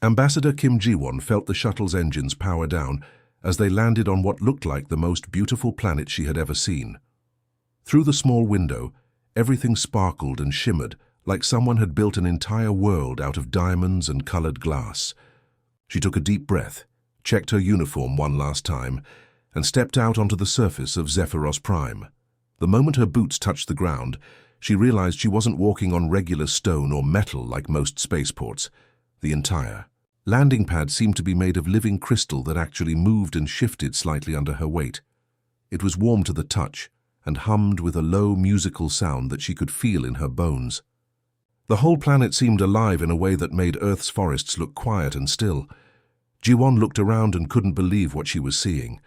Ambassador Kim Ji-won felt the shuttle's engines power down as they landed on what looked like the most beautiful planet she had ever seen. Through the small window, everything sparkled and shimmered like someone had built an entire world out of diamonds and colored glass. She took a deep breath, checked her uniform one last time, and stepped out onto the surface of Zephyros Prime. The moment her boots touched the ground, she realized she wasn't walking on regular stone or metal like most spaceports. The entire landing pad seemed to be made of living crystal that actually moved and shifted slightly under her weight. It was warm to the touch and hummed with a low musical sound that she could feel in her bones. The whole planet seemed alive in a way that made Earth's forests look quiet and still. Ji-won looked around and couldn't believe what she was seeing.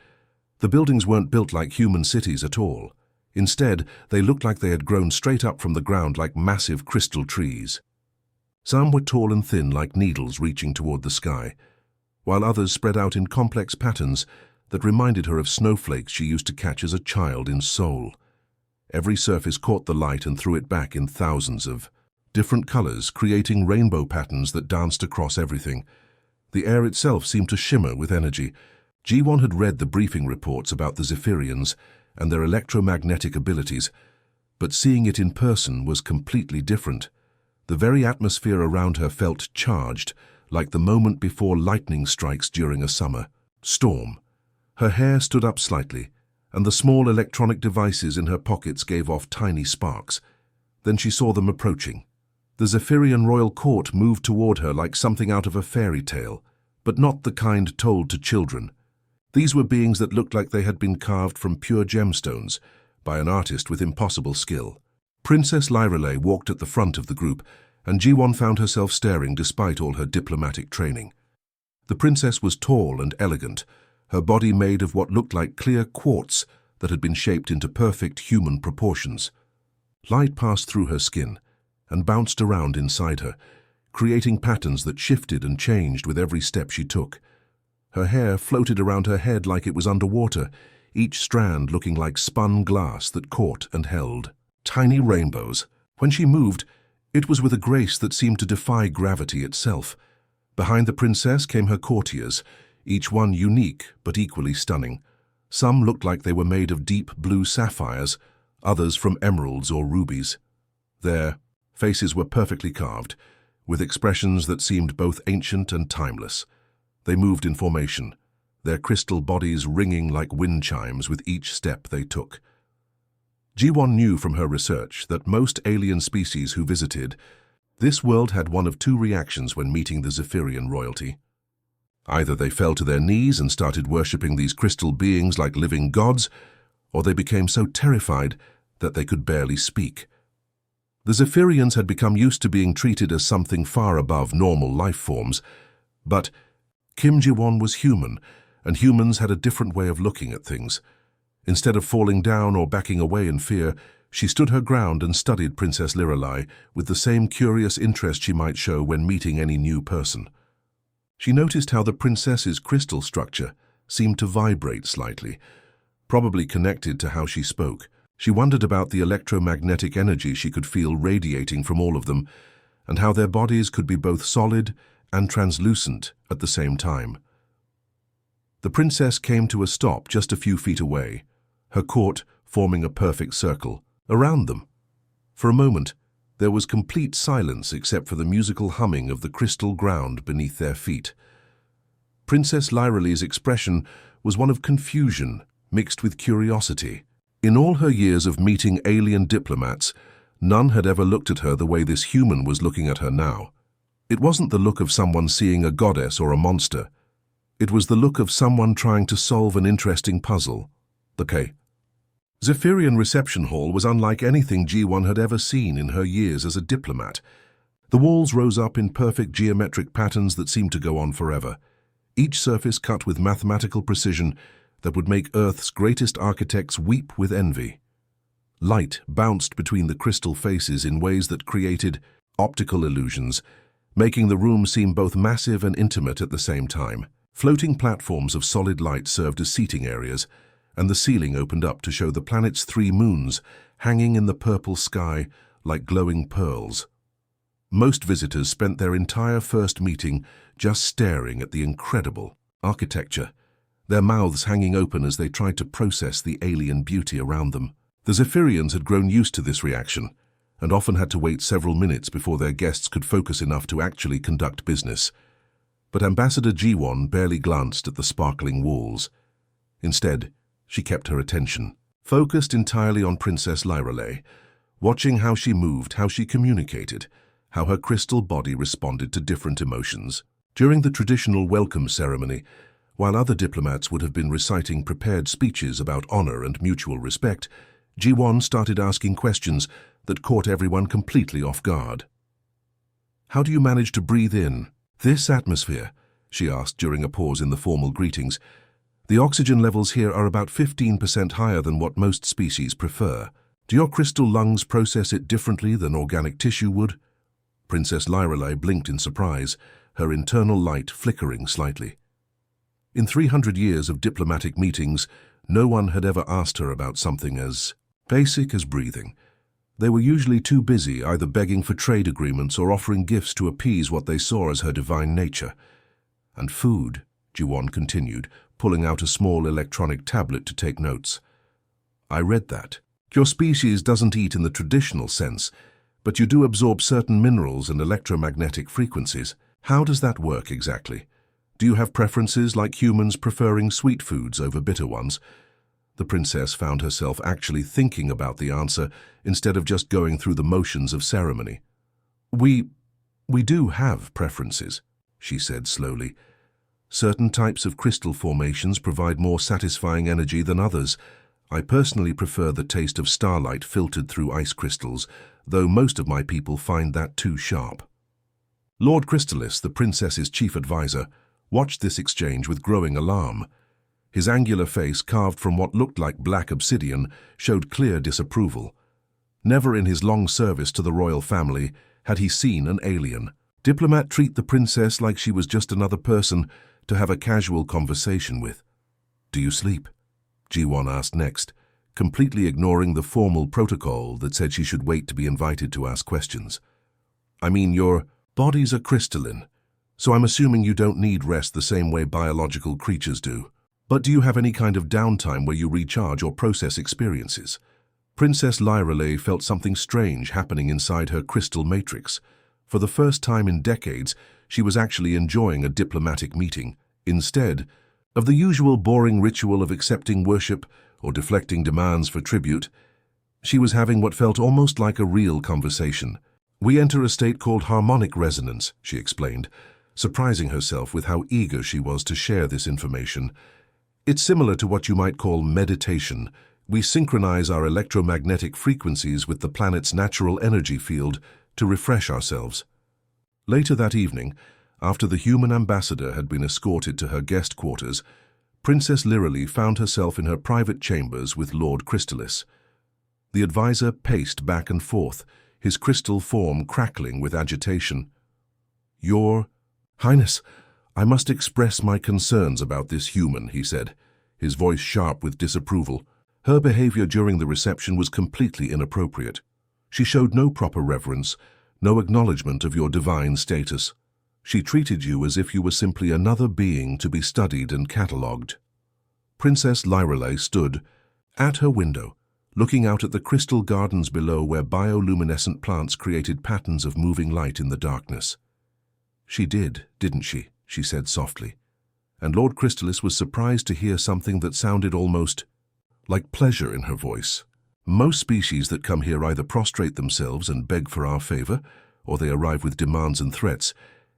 The buildings weren't built like human cities at all. Instead, they looked like they had grown straight up from the ground like massive crystal trees. Some were tall and thin like needles reaching toward the sky, while others spread out in complex patterns that reminded her of snowflakes she used to catch as a child in Seoul. Every surface caught the light and threw it back in thousands of different colors, creating rainbow patterns that danced across everything. The air itself seemed to shimmer with energy. Ji-won had read the briefing reports about the Zephyrians and their electromagnetic abilities, but seeing it in person was completely different. The very atmosphere around her felt charged, like the moment before lightning strikes during a summer storm. Her hair stood up slightly, and the small electronic devices in her pockets gave off tiny sparks. Then she saw them approaching. The Zephyrian royal court moved toward her like something out of a fairy tale, but not the kind told to children. These were beings that looked like they had been carved from pure gemstones by an artist with impossible skill. Princess Lyrelei walked at the front of the group, and Ji-won found herself staring despite all her diplomatic training. The princess was tall and elegant, her body made of what looked like clear quartz that had been shaped into perfect human proportions. Light passed through her skin and bounced around inside her, creating patterns that shifted and changed with every step she took. Her hair floated around her head like it was underwater, each strand looking like spun glass that caught and held tiny rainbows. When she moved, it was with a grace that seemed to defy gravity itself. Behind the princess came her courtiers, each one unique but equally stunning. Some looked like they were made of deep blue sapphires, others from emeralds or rubies. Their faces were perfectly carved, with expressions that seemed both ancient and timeless. They moved in formation, their crystal bodies ringing like wind chimes with each step they took. Ji-won knew from her research that most alien species who visited this world had one of two reactions when meeting the Zephyrian royalty. Either they fell to their knees and started worshipping these crystal beings like living gods, or they became so terrified that they could barely speak. The Zephyrians had become used to being treated as something far above normal life forms, but Kim Ji-won was human, and humans had a different way of looking at things. Instead of falling down or backing away in fear, she stood her ground and studied Princess Lyrelei with the same curious interest she might show when meeting any new person. She noticed how the princess's crystal structure seemed to vibrate slightly, probably connected to how she spoke. She wondered about the electromagnetic energy she could feel radiating from all of them, and how their bodies could be both solid and translucent at the same time. The princess came to a stop just a few feet away, her court forming a perfect circle around them. For a moment, there was complete silence except for the musical humming of the crystal ground beneath their feet. Princess Lyrelei's expression was one of confusion mixed with curiosity. In all her years of meeting alien diplomats, none had ever looked at her the way this human was looking at her now. It wasn't the look of someone seeing a goddess or a monster. It was the look of someone trying to solve an interesting puzzle. The Zephyrian reception hall was unlike anything Ji-won had ever seen in her years as a diplomat. The walls rose up in perfect geometric patterns that seemed to go on forever, each surface cut with mathematical precision that would make Earth's greatest architects weep with envy. Light bounced between the crystal faces in ways that created optical illusions, making the room seem both massive and intimate at the same time. Floating platforms of solid light served as seating areas, and the ceiling opened up to show the planet's 3 moons hanging in the purple sky like glowing pearls. Most visitors spent their entire first meeting just staring at the incredible architecture, their mouths hanging open as they tried to process the alien beauty around them. The Zephyrians had grown used to this reaction, and often had to wait several minutes before their guests could focus enough to actually conduct business. But Ambassador Jiwon barely glanced at the sparkling walls. Instead, she kept her attention, focused entirely on Princess Lyreley, watching how she moved, how she communicated, how her crystal body responded to different emotions. During the traditional welcome ceremony, while other diplomats would have been reciting prepared speeches about honor and mutual respect, Jiwon started asking questions that caught everyone completely off guard. "How do you manage to breathe in this atmosphere?" she asked during a pause in the formal greetings. "The oxygen levels here are about 15% higher than what most species prefer. Do your crystal lungs process it differently than organic tissue would?" Princess Lyreley blinked in surprise, her internal light flickering slightly. In 300 years of diplomatic meetings, no one had ever asked her about something as basic as breathing. They were usually too busy either begging for trade agreements or offering gifts to appease what they saw as her divine nature. "And food," Jiwon continued, pulling out a small electronic tablet to take notes. "I read that. Your species doesn't eat in the traditional sense, but you do absorb certain minerals and electromagnetic frequencies. How does that work exactly? Do you have preferences like humans preferring sweet foods over bitter ones?" The princess found herself actually thinking about the answer instead of just going through the motions of ceremony. We do have preferences," she said slowly. "Certain types of crystal formations provide more satisfying energy than others. I personally prefer the taste of starlight filtered through ice crystals, though most of my people find that too sharp." Lord Crystallis, the princess's chief advisor, watched this exchange with growing alarm. His angular face, carved from what looked like black obsidian, showed clear disapproval. Never in his long service to the royal family had he seen an alien diplomat treat the princess like she was just another person to have a casual conversation with. "Do you sleep?" Jiwon asked next, completely ignoring the formal protocol that said she should wait to be invited to ask questions. "I mean, your bodies are crystalline, so I'm assuming you don't need rest the same way biological creatures do. But do you have any kind of downtime where you recharge or process experiences?" Princess Lyreley felt something strange happening inside her crystal matrix. For the first time in decades, she was actually enjoying a diplomatic meeting, instead of the usual boring ritual of accepting worship or deflecting demands for tribute. She was having what felt almost like a real conversation. "We enter a state called harmonic resonance," she explained, surprising herself with how eager she was to share this information. "It's similar to what you might call meditation. We synchronize our electromagnetic frequencies with the planet's natural energy field to refresh ourselves." Later that evening, after the human ambassador had been escorted to her guest quarters, Princess Lyreley found herself in her private chambers with Lord Crystallis. The advisor paced back and forth, his crystal form crackling with agitation. "Your Highness, I must express my concerns about this human," he said, his voice sharp with disapproval. "Her behavior during the reception was completely inappropriate. She showed no proper reverence, no acknowledgement of your divine status. She treated you as if you were simply another being to be studied and catalogued." Princess Lyreley stood at her window, looking out at the crystal gardens below where bioluminescent plants created patterns of moving light in the darkness. "She did, didn't she?" she said softly. And Lord Crystallis was surprised to hear something that sounded almost like pleasure in her voice. "Most species that come here either prostrate themselves and beg for our favor, or they arrive with demands and threats,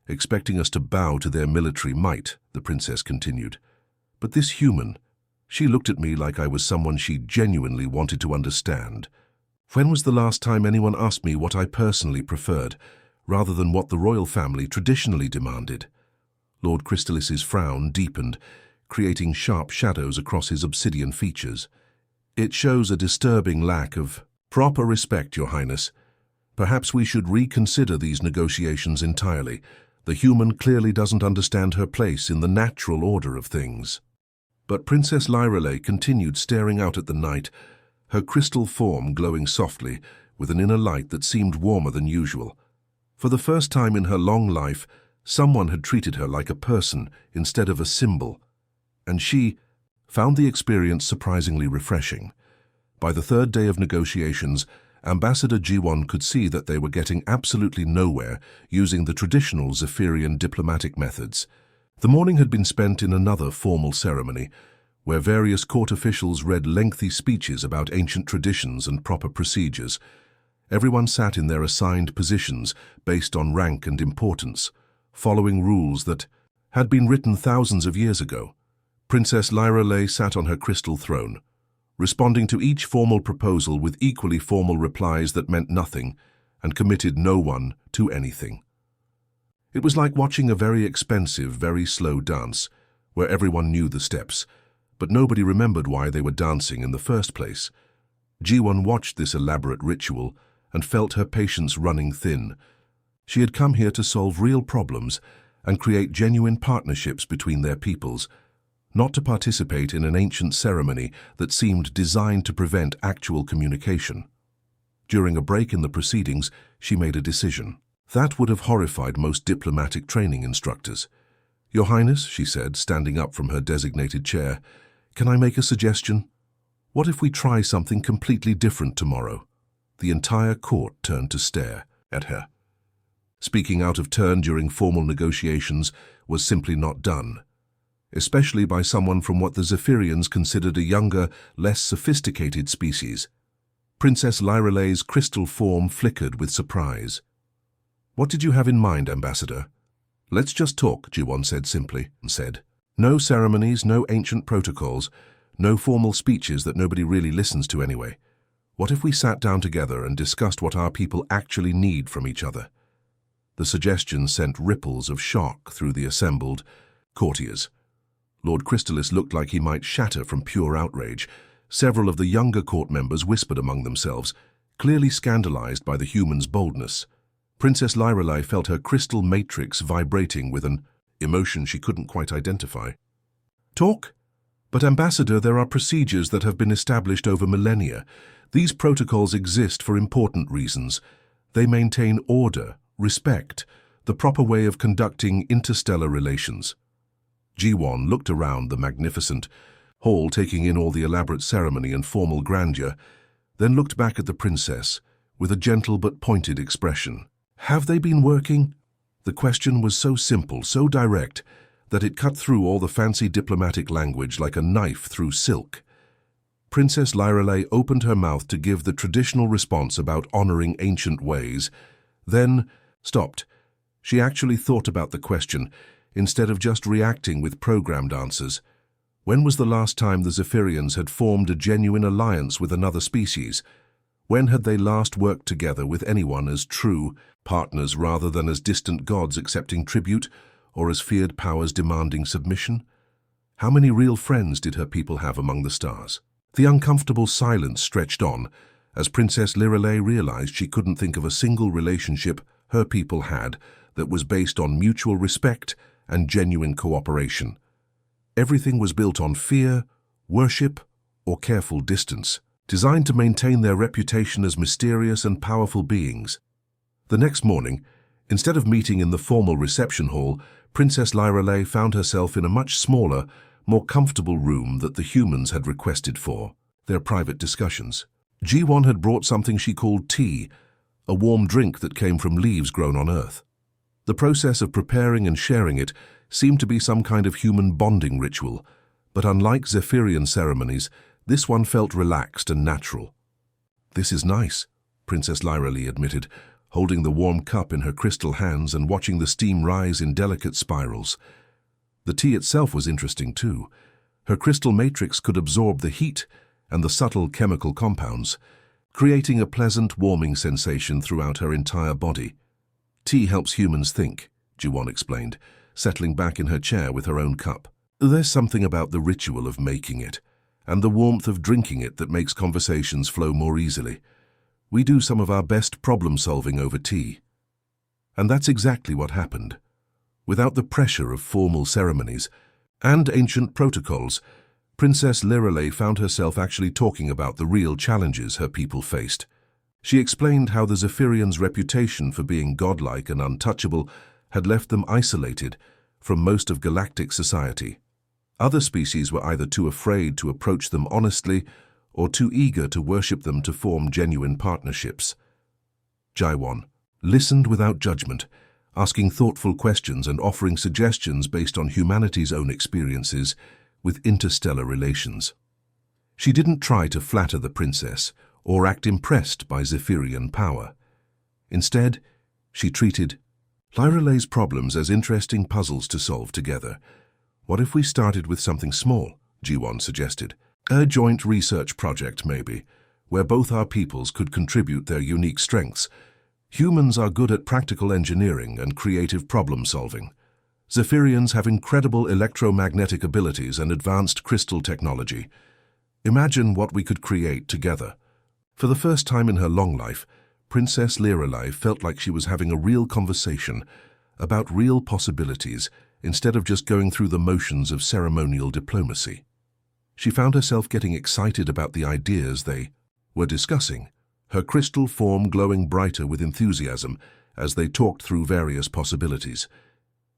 expecting us to bow to their military might," the princess continued. "But this human, she looked at me like I was someone she genuinely wanted to understand. When was the last time anyone asked me what I personally preferred, rather than what the royal family traditionally demanded?" Lord Crystallis's frown deepened, creating sharp shadows across his obsidian features. "It shows a disturbing lack of proper respect, Your Highness. Perhaps we should reconsider these negotiations entirely. The human clearly doesn't understand her place in the natural order of things." But Princess Lyreley continued staring out at the night, her crystal form glowing softly with an inner light that seemed warmer than usual. For the first time in her long life, Someone had treated her like a person instead of a symbol, and she found the experience surprisingly refreshing. By the third day of negotiations, Ambassador G1 could see that they were getting absolutely nowhere using the traditional Zephyrian diplomatic methods. The morning had been spent in another formal ceremony, where various court officials read lengthy speeches about ancient traditions and proper procedures. Everyone sat in their assigned positions based on rank and importance, following rules that had been written thousands of years ago. Princess Lyrelay sat on her crystal throne, responding to each formal proposal with equally formal replies that meant nothing and committed no one to anything. It was like watching a very expensive, very slow dance, where everyone knew the steps, but nobody remembered why they were dancing in the first place. G1 watched this elaborate ritual and felt her patience running thin. She had come here to solve real problems and create genuine partnerships between their peoples, not to participate in an ancient ceremony that seemed designed to prevent actual communication. During a break in the proceedings, she made a decision. That would have horrified most diplomatic training instructors. "Your Highness," she said, standing up from her designated chair, "can I make a suggestion? What if we try something completely different tomorrow?" The entire court turned to stare at her. Speaking out of turn during formal negotiations was simply not done, especially by someone from what the Zephyrians considered a younger, less sophisticated species. Princess Lyrelay's crystal form flickered with surprise. "What did you have in mind, Ambassador?" "Let's just talk," G1 said simply, and said, "No ceremonies, no ancient protocols, no formal speeches that nobody really listens to anyway. What if we sat down together and discussed what our people actually need from each other?" The suggestion sent ripples of shock through the assembled courtiers. Lord Crystalis looked like he might shatter from pure outrage. Several of the younger court members whispered among themselves, clearly scandalized by the human's boldness. Princess Lyrelay felt her crystal matrix vibrating with an emotion she couldn't quite identify. "Talk? But Ambassador, there are procedures that have been established over millennia. These protocols exist for important reasons. They maintain order, respect, the proper way of conducting interstellar relations." G1 looked around the magnificent hall, taking in all the elaborate ceremony and formal grandeur, then looked back at the princess with a gentle but pointed expression. "Have they been working?" The question was so simple, so direct, that it cut through all the fancy diplomatic language like a knife through silk. Princess Lyrelay opened her mouth to give the traditional response about honoring ancient ways, then stopped. She actually thought about the question, instead of just reacting with programmed answers. When was the last time the Zephyrians had formed a genuine alliance with another species? When had they last worked together with anyone as true partners rather than as distant gods accepting tribute or as feared powers demanding submission? How many real friends did her people have among the stars? The uncomfortable silence stretched on as Princess Lyrelay realized she couldn't think of a single relationship her people had that was based on mutual respect and genuine cooperation. Everything was built on fear, worship, or careful distance, designed to maintain their reputation as mysterious and powerful beings. The next morning, instead of meeting in the formal reception hall, Princess Lyrelay found herself in a much smaller, more comfortable room that the humans had requested for their private discussions. G1 had brought something she called tea, a warm drink that came from leaves grown on Earth. The process of preparing and sharing it seemed to be some kind of human bonding ritual, but unlike Zephyrian ceremonies, this one felt relaxed and natural. "This is nice," Princess Lyrelay admitted, holding the warm cup in her crystal hands and watching the steam rise in delicate spirals. The tea itself was interesting too. Her crystal matrix could absorb the heat and the subtle chemical compounds, creating a pleasant, warming sensation throughout her entire body. "Tea helps humans think," G1 explained, settling back in her chair with her own cup. "There's something about the ritual of making it, and the warmth of drinking it that makes conversations flow more easily. We do some of our best problem-solving over tea." And that's exactly what happened. Without the pressure of formal ceremonies and ancient protocols, Princess Lyrelay found herself actually talking about the real challenges her people faced. She explained how the Zephyrians' reputation for being godlike and untouchable had left them isolated from most of galactic society. Other species were either too afraid to approach them honestly or too eager to worship them to form genuine partnerships. Jiwon listened without judgment, asking thoughtful questions and offering suggestions based on humanity's own experiences with interstellar relations. She didn't try to flatter the princess or act impressed by Zephyrian power. Instead, she treated Lyralei's problems as interesting puzzles to solve together. What if we started with something small? Jiwon suggested. A joint research project, maybe, where both our peoples could contribute their unique strengths. Humans are good at practical engineering and creative problem-solving. Zephyrians have incredible electromagnetic abilities and advanced crystal technology. Imagine what we could create together. For the first time in her long life, Princess Lyrelei felt like she was having a real conversation about real possibilities instead of just going through the motions of ceremonial diplomacy. She found herself getting excited about the ideas they were discussing, her crystal form glowing brighter with enthusiasm as they talked through various possibilities.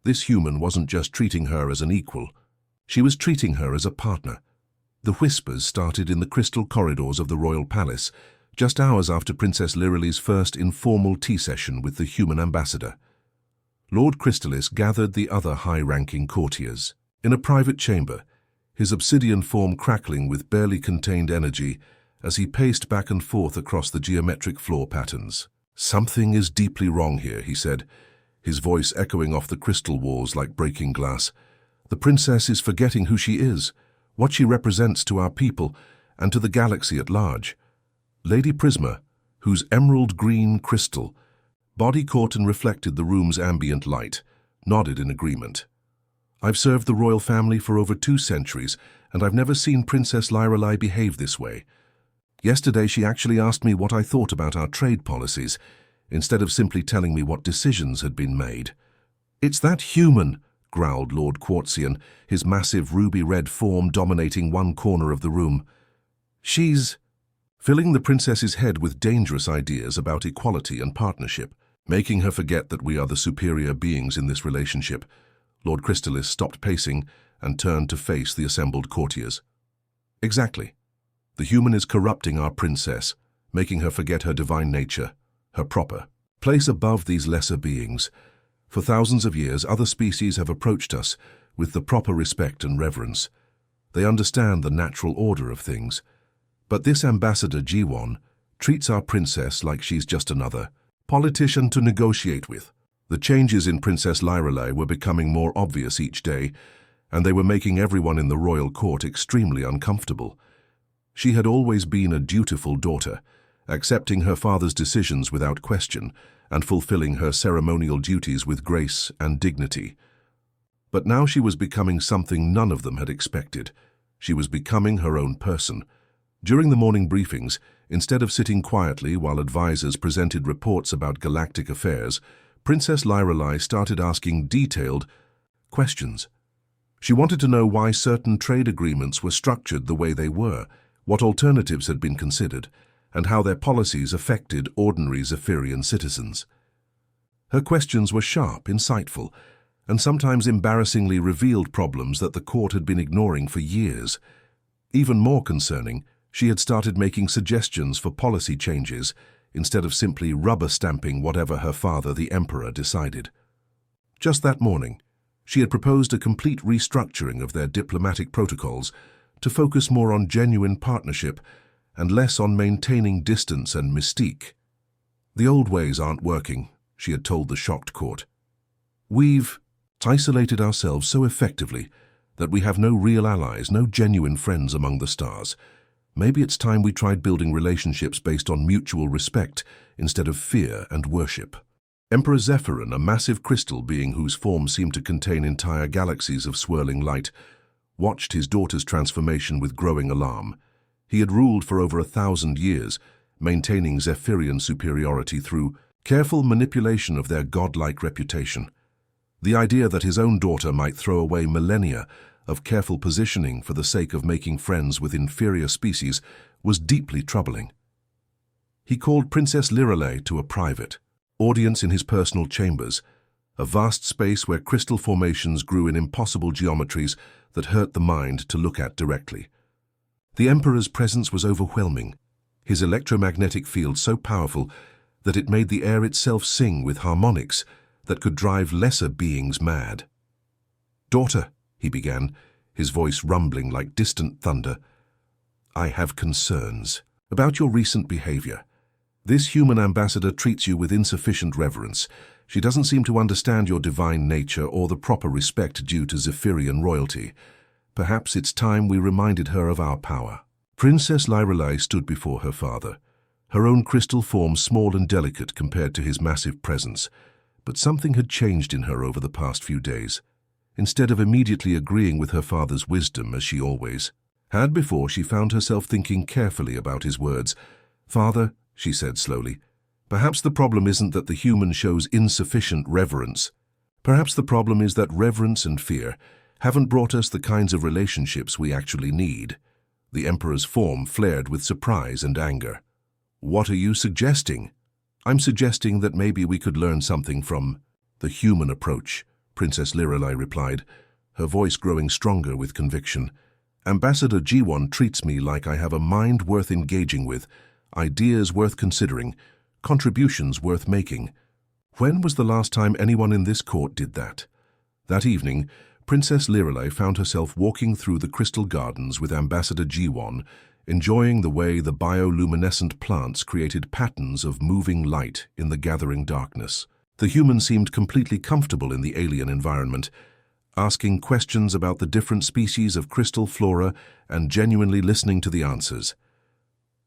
This human wasn't just treating her as an equal, she was treating her as a partner. The whispers started in the crystal corridors of the royal palace, just hours after Princess Lyrelei's first informal tea session with the human ambassador. Lord Crystalis gathered the other high-ranking courtiers. In a private chamber, his obsidian form crackling with barely contained energy as he paced back and forth across the geometric floor patterns. "Something is deeply wrong here," he said, his voice echoing off the crystal walls like breaking glass. "The princess is forgetting who she is, what she represents to our people and to the galaxy at large." Lady Prisma, whose emerald green crystal body caught and reflected the room's ambient light, nodded in agreement. "I've served the royal family for over 2 centuries, and I've never seen Princess Lyrelei behave this way. Yesterday she actually asked me what I thought about our trade policies, instead of simply telling me what decisions had been made." "It's that human," growled Lord Quartzian, his massive ruby-red form dominating one corner of the room. "She's filling the princess's head with dangerous ideas about equality and partnership, making her forget that we are the superior beings in this relationship." Lord Crystalis stopped pacing and turned to face the assembled courtiers. "Exactly. The human is corrupting our princess, making her forget her divine nature, her proper place above these lesser beings. For thousands of years, other species have approached us with the proper respect and reverence. They understand the natural order of things. But this Ambassador Jiwon treats our princess like she's just another politician to negotiate with." The changes in Princess Lyrelei were becoming more obvious each day, and they were making everyone in the royal court extremely uncomfortable. She had always been a dutiful daughter, accepting her father's decisions without question and fulfilling her ceremonial duties with grace and dignity. But now she was becoming something none of them had expected. She was becoming her own person. During the morning briefings, instead of sitting quietly while advisors presented reports about galactic affairs, Princess Lyrelei started asking detailed questions. She wanted to know why certain trade agreements were structured the way they were, what alternatives had been considered, and how their policies affected ordinary Zephyrian citizens. Her questions were sharp, insightful, and sometimes embarrassingly revealed problems that the court had been ignoring for years. Even more concerning, she had started making suggestions for policy changes instead of simply rubber-stamping whatever her father, the Emperor, decided. Just that morning, she had proposed a complete restructuring of their diplomatic protocols to focus more on genuine partnership and less on maintaining distance and mystique. "The old ways aren't working," she had told the shocked court. "We've isolated ourselves so effectively that we have no real allies, no genuine friends among the stars. Maybe it's time we tried building relationships based on mutual respect instead of fear and worship." Emperor Zephyrin, a massive crystal being whose form seemed to contain entire galaxies of swirling light, watched his daughter's transformation with growing alarm. He had ruled for over 1,000 years, maintaining Zephyrian superiority through careful manipulation of their godlike reputation. The idea that his own daughter might throw away millennia of careful positioning for the sake of making friends with inferior species was deeply troubling. He called Princess Lyrelei to a private audience in his personal chambers, a vast space where crystal formations grew in impossible geometries that hurt the mind to look at directly. The Emperor's presence was overwhelming, his electromagnetic field so powerful that it made the air itself sing with harmonics that could drive lesser beings mad. "Daughter," he began, his voice rumbling like distant thunder, "I have concerns about your recent behavior. This human ambassador treats you with insufficient reverence. She doesn't seem to understand your divine nature or the proper respect due to Zephyrian royalty. Perhaps it's time we reminded her of our power." Princess Lyrelei stood before her father, her own crystal form small and delicate compared to his massive presence. But something had changed in her over the past few days. Instead of immediately agreeing with her father's wisdom, as she always had before, she found herself thinking carefully about his words. "Father," she said slowly, "perhaps the problem isn't that the human shows insufficient reverence. Perhaps the problem is that reverence and fear haven't brought us the kinds of relationships we actually need." The Emperor's form flared with surprise and anger. "What are you suggesting?" "I'm suggesting that maybe we could learn something from the human approach," Princess Lyrelei replied, her voice growing stronger with conviction. "Ambassador Jiwon treats me like I have a mind worth engaging with, ideas worth considering, contributions worth making. When was the last time anyone in this court did that?" That evening, Princess Lyrelei found herself walking through the crystal gardens with Ambassador Jiwon, enjoying the way the bioluminescent plants created patterns of moving light in the gathering darkness. The human seemed completely comfortable in the alien environment, asking questions about the different species of crystal flora and genuinely listening to the answers.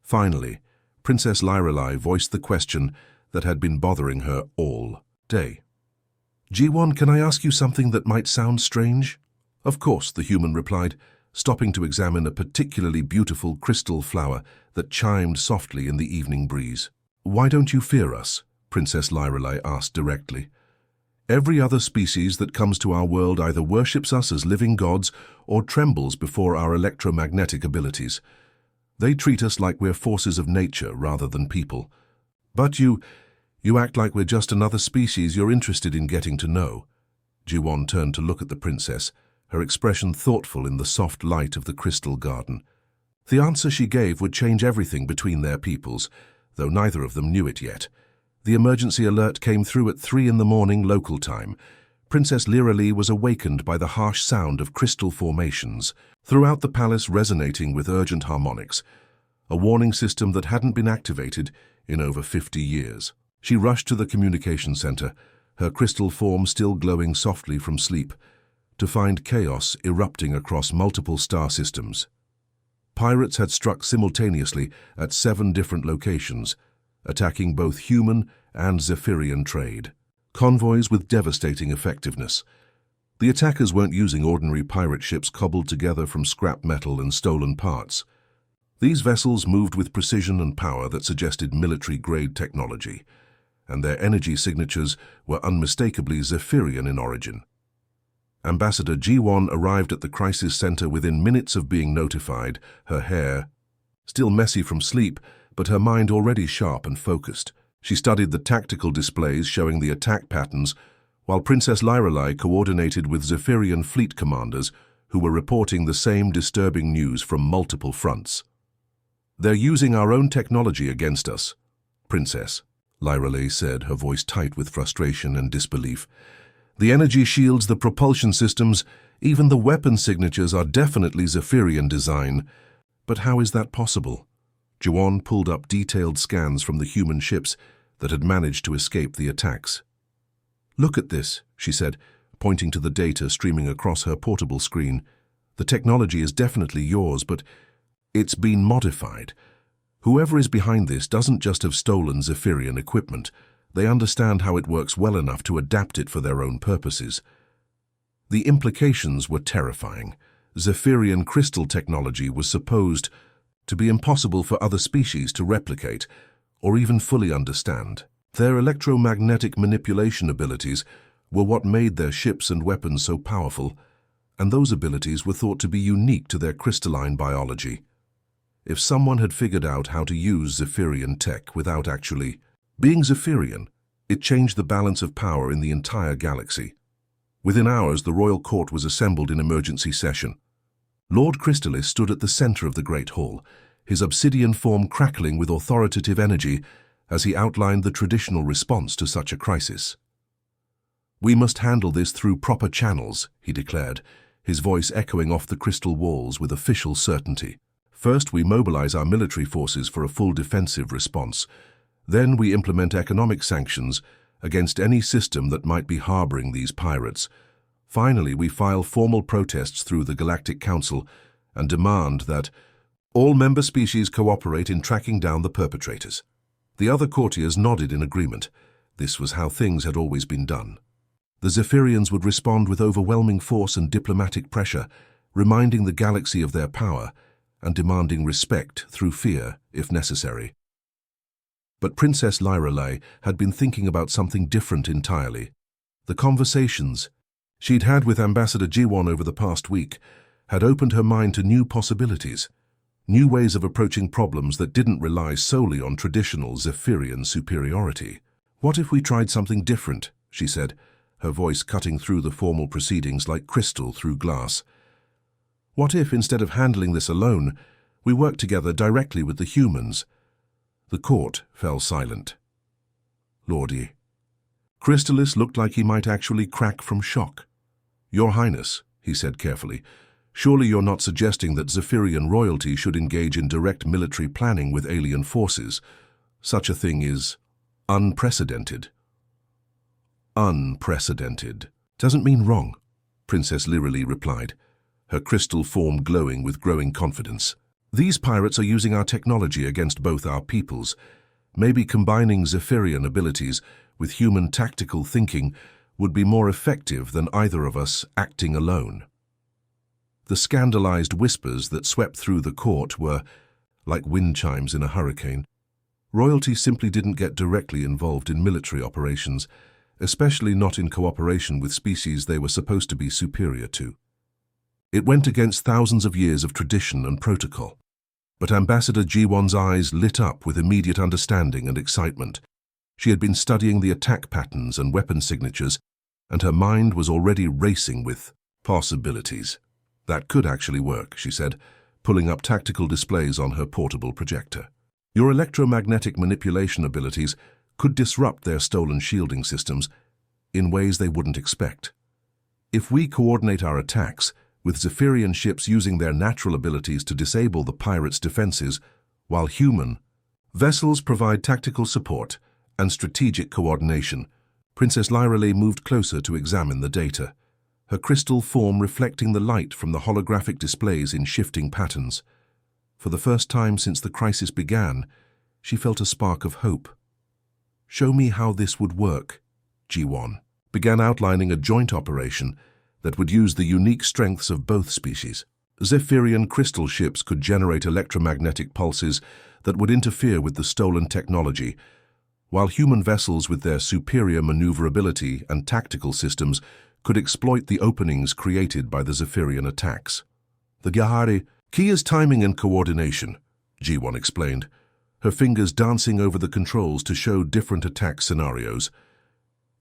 Finally, Princess Lyrelei voiced the question that had been bothering her all day. "Jiwon, can I ask you something that might sound strange?" "Of course," the human replied, stopping to examine a particularly beautiful crystal flower that chimed softly in the evening breeze. "Why don't you fear us?" Princess Lyrelei asked directly. "Every other species that comes to our world either worships us as living gods or trembles before our electromagnetic abilities. They treat us like we're forces of nature rather than people. But you act like we're just another species you're interested in getting to know." Jiwon turned to look at the princess, her expression thoughtful in the soft light of the crystal garden. The answer she gave would change everything between their peoples, though neither of them knew it yet. The emergency alert came through at 3 in the morning local time. Princess Lyrelei was awakened by the harsh sound of crystal formations, throughout the palace resonating with urgent harmonics, a warning system that hadn't been activated in over 50 years. She rushed to the communication center, her crystal form still glowing softly from sleep, to find chaos erupting across multiple star systems. Pirates had struck simultaneously at 7 different locations, attacking both human and Zephyrian trade. Convoys with devastating effectiveness. The attackers weren't using ordinary pirate ships cobbled together from scrap metal and stolen parts. These vessels moved with precision and power that suggested military-grade technology, and their energy signatures were unmistakably Zephyrian in origin. Ambassador Jiwon arrived at the crisis center within minutes of being notified, her hair still messy from sleep, but her mind already sharp and focused. She studied the tactical displays showing the attack patterns, while Princess Lyrelei coordinated with Zephyrian fleet commanders who were reporting the same disturbing news from multiple fronts. "They're using our own technology against us, Princess," Lyrelei said, her voice tight with frustration and disbelief. "The energy shields, the propulsion systems, even the weapon signatures are definitely Zephyrian design. But how is that possible?" Jiwon pulled up detailed scans from the human ships that had managed to escape the attacks. "Look at this," she said, pointing to the data streaming across her portable screen. "The technology is definitely yours, but it's been modified. Whoever is behind this doesn't just have stolen Zephyrian equipment. They understand how it works well enough to adapt it for their own purposes." The implications were terrifying. Zephyrian crystal technology was supposed to be impossible for other species to replicate or even fully understand. Their electromagnetic manipulation abilities were what made their ships and weapons so powerful, and those abilities were thought to be unique to their crystalline biology. If someone had figured out how to use Zephyrian tech without actually being Zephyrian, It changed the balance of power in the entire galaxy. Within hours, the royal court was assembled in emergency session. Lord Crystalis stood at the center of the Great Hall, his obsidian form crackling with authoritative energy as he outlined the traditional response to such a crisis. "We must handle this through proper channels," he declared, his voice echoing off the crystal walls with official certainty. "First, we mobilize our military forces for a full defensive response. Then we implement economic sanctions against any system that might be harboring these pirates. Finally, we file formal protests through the Galactic Council and demand that all member species cooperate in tracking down the perpetrators." The other courtiers nodded in agreement. This was how things had always been done. The Zephyrians would respond with overwhelming force and diplomatic pressure, reminding the galaxy of their power and demanding respect through fear, if necessary. But Princess Lyrelei had been thinking about something different entirely. The conversations she'd had with Ambassador G1 over the past week had opened her mind to new possibilities, new ways of approaching problems that didn't rely solely on traditional Zephyrian superiority. "What if we tried something different?" she said, her voice cutting through the formal proceedings like crystal through glass. "What if, instead of handling this alone, we worked together directly with the humans?" The court fell silent. "Lordy." Crystalis looked like he might actually crack from shock. "Your Highness," he said carefully, "surely you're not suggesting that Zephyrian royalty should engage in direct military planning with alien forces. Such a thing is unprecedented." "Unprecedented doesn't mean wrong," Princess Lyrelei replied, her crystal form glowing with growing confidence. "These pirates are using our technology against both our peoples. Maybe combining Zephyrian abilities with human tactical thinking would be more effective than either of us acting alone." The scandalized whispers that swept through the court were like wind chimes in a hurricane. Royalty simply didn't get directly involved in military operations, especially not in cooperation with species they were supposed to be superior to. It went against thousands of years of tradition and protocol. But Ambassador G1's eyes lit up with immediate understanding and excitement. She had been studying the attack patterns and weapon signatures, and her mind was already racing with possibilities. "That could actually work," she said, pulling up tactical displays on her portable projector. "Your electromagnetic manipulation abilities could disrupt their stolen shielding systems in ways they wouldn't expect. If we coordinate our attacks, with Zephyrian ships using their natural abilities to disable the pirates' defenses, while human vessels provide tactical support and strategic coordination." Princess Lyrelei moved closer to examine the data, her crystal form reflecting the light from the holographic displays in shifting patterns. For the first time since the crisis began, she felt a spark of hope. "Show me how this would work." G1 began outlining a joint operation that would use the unique strengths of both species. Zephyrian crystal ships could generate electromagnetic pulses that would interfere with the stolen technology, while human vessels with their superior maneuverability and tactical systems could exploit the openings created by the Zephyrian attacks. "The key is timing and coordination," G1 explained, her fingers dancing over the controls to show different attack scenarios.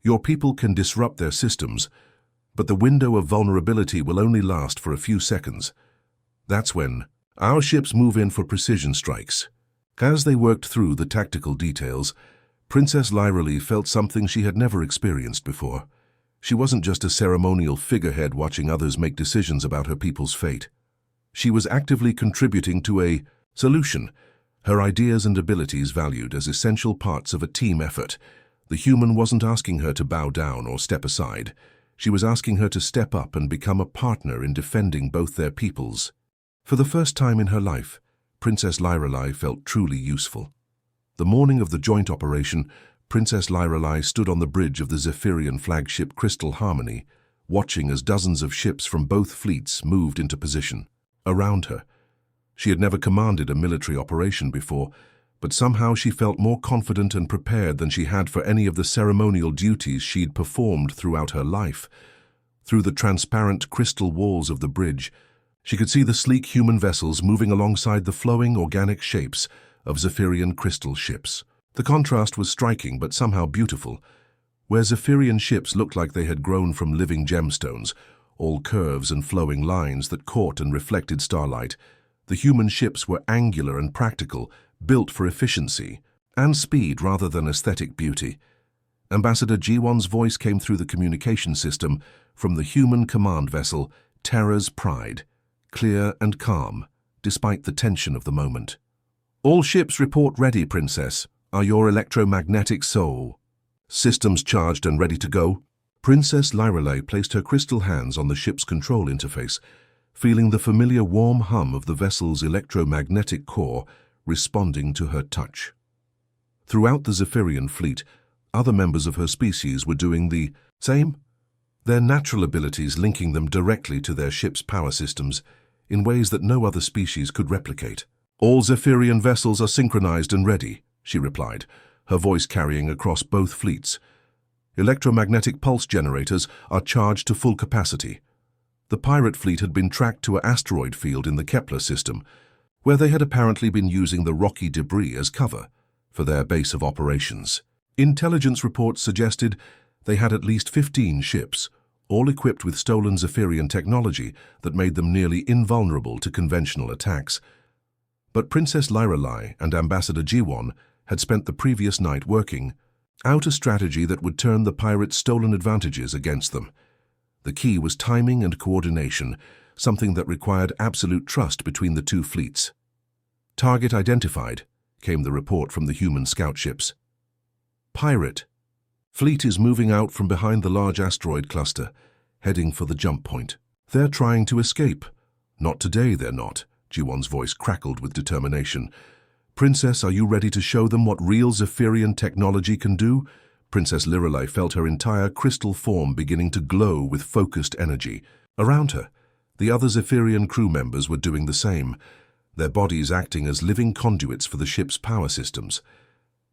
"Your people can disrupt their systems, but the window of vulnerability will only last for a few seconds. That's when our ships move in for precision strikes." As they worked through the tactical details, Princess Lyrelei felt something she had never experienced before. She wasn't just a ceremonial figurehead watching others make decisions about her people's fate. She was actively contributing to a solution, her ideas and abilities valued as essential parts of a team effort. The human wasn't asking her to bow down or step aside. She was asking her to step up and become a partner in defending both their peoples. For the first time in her life, Princess Lyrelei felt truly useful. The morning of the joint operation, Princess Lyrelei stood on the bridge of the Zephyrian flagship Crystal Harmony, watching as dozens of ships from both fleets moved into position. Around her, she had never commanded a military operation before, but somehow she felt more confident and prepared than she had for any of the ceremonial duties she'd performed throughout her life. Through the transparent crystal walls of the bridge, she could see the sleek human vessels moving alongside the flowing organic shapes of Zephyrian crystal ships. The contrast was striking but somehow beautiful. Where Zephyrian ships looked like they had grown from living gemstones, all curves and flowing lines that caught and reflected starlight, the human ships were angular and practical, built for efficiency and speed rather than aesthetic beauty. Ambassador Jiwon's voice came through the communication system from the human command vessel, Terra's Pride, clear and calm, despite the tension of the moment. "All ships report ready, Princess. Are your electromagnetic systems charged and ready to go?" Princess Lyrelei placed her crystal hands on the ship's control interface, feeling the familiar warm hum of the vessel's electromagnetic core responding to her touch. Throughout the Zephyrian fleet, other members of her species were doing the same, their natural abilities linking them directly to their ship's power systems in ways that no other species could replicate. "All Zephyrian vessels are synchronized and ready," she replied, her voice carrying across both fleets. "Electromagnetic pulse generators are charged to full capacity." The pirate fleet had been tracked to an asteroid field in the Kepler system, where they had apparently been using the rocky debris as cover for their base of operations. Intelligence reports suggested they had at least 15 ships, all equipped with stolen Zephyrian technology that made them nearly invulnerable to conventional attacks. But Princess Lyrelei and Ambassador Jiwon had spent the previous night working out a strategy that would turn the pirates' stolen advantages against them. The key was timing and coordination, something that required absolute trust between the two fleets. "Target identified," came the report from the human scout ships. "Pirate fleet is moving out from behind the large asteroid cluster, heading for the jump point. They're trying to escape." "Not today, they're not," Jiwon's voice crackled with determination. "Princess, are you ready to show them what real Zephyrian technology can do?" Princess Lyrelei felt her entire crystal form beginning to glow with focused energy. Around her, the other Zephyrian crew members were doing the same, their bodies acting as living conduits for the ship's power systems.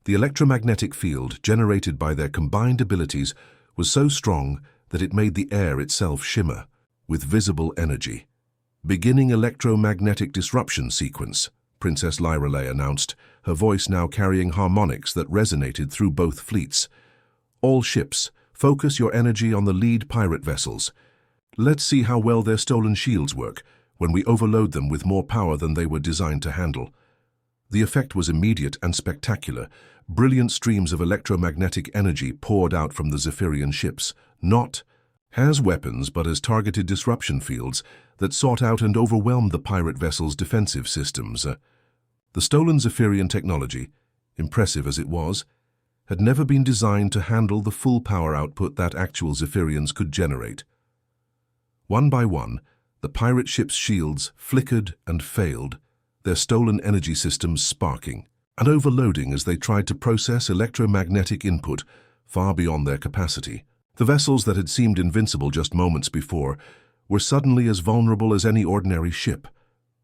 The electromagnetic field generated by their combined abilities was so strong that it made the air itself shimmer with visible energy. "Beginning electromagnetic disruption sequence," Princess Lyrelei announced, her voice now carrying harmonics that resonated through both fleets. "All ships, focus your energy on the lead pirate vessels. Let's see how well their stolen shields work when we overload them with more power than they were designed to handle." The effect was immediate and spectacular. Brilliant streams of electromagnetic energy poured out from the Zephyrian ships, not as weapons but as targeted disruption fields that sought out and overwhelmed the pirate vessel's defensive systems. The stolen Zephyrian technology, impressive as it was, had never been designed to handle the full power output that actual Zephyrians could generate. One by one, the pirate ship's shields flickered and failed, their stolen energy systems sparking and overloading as they tried to process electromagnetic input far beyond their capacity. The vessels that had seemed invincible just moments before were suddenly as vulnerable as any ordinary ship.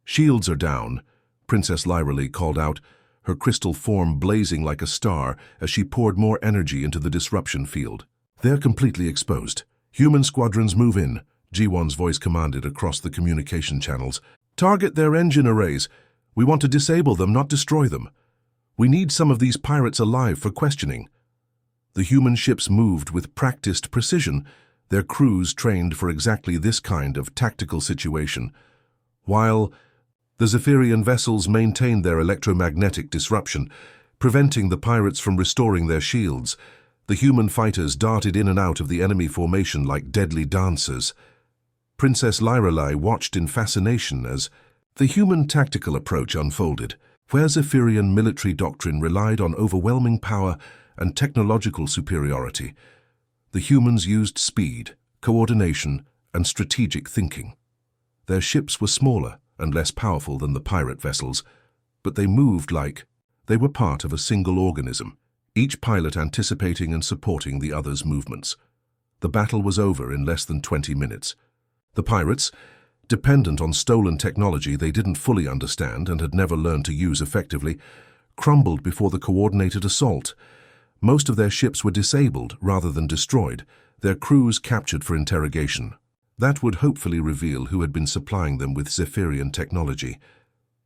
"Shields are down," Princess Lyrelei called out, her crystal form blazing like a star as she poured more energy into the disruption field. "They're completely exposed. Human squadrons move in," Jiwon's voice commanded across the communication channels. "Target their engine arrays. We want to disable them, not destroy them. We need some of these pirates alive for questioning." The human ships moved with practiced precision, their crews trained for exactly this kind of tactical situation, while the Zephyrian vessels maintained their electromagnetic disruption, preventing the pirates from restoring their shields. The human fighters darted in and out of the enemy formation like deadly dancers. Princess Lyrelei watched in fascination as the human tactical approach unfolded, where Zephyrian military doctrine relied on overwhelming power and technological superiority. The humans used speed, coordination, and strategic thinking. Their ships were smaller and less powerful than the pirate vessels, but they moved like they were part of a single organism, each pilot anticipating and supporting the other's movements. The battle was over in less than 20 minutes. The pirates, dependent on stolen technology they didn't fully understand and had never learned to use effectively, crumbled before the coordinated assault. Most of their ships were disabled rather than destroyed, their crews captured for interrogation. That would hopefully reveal who had been supplying them with Zephyrian technology.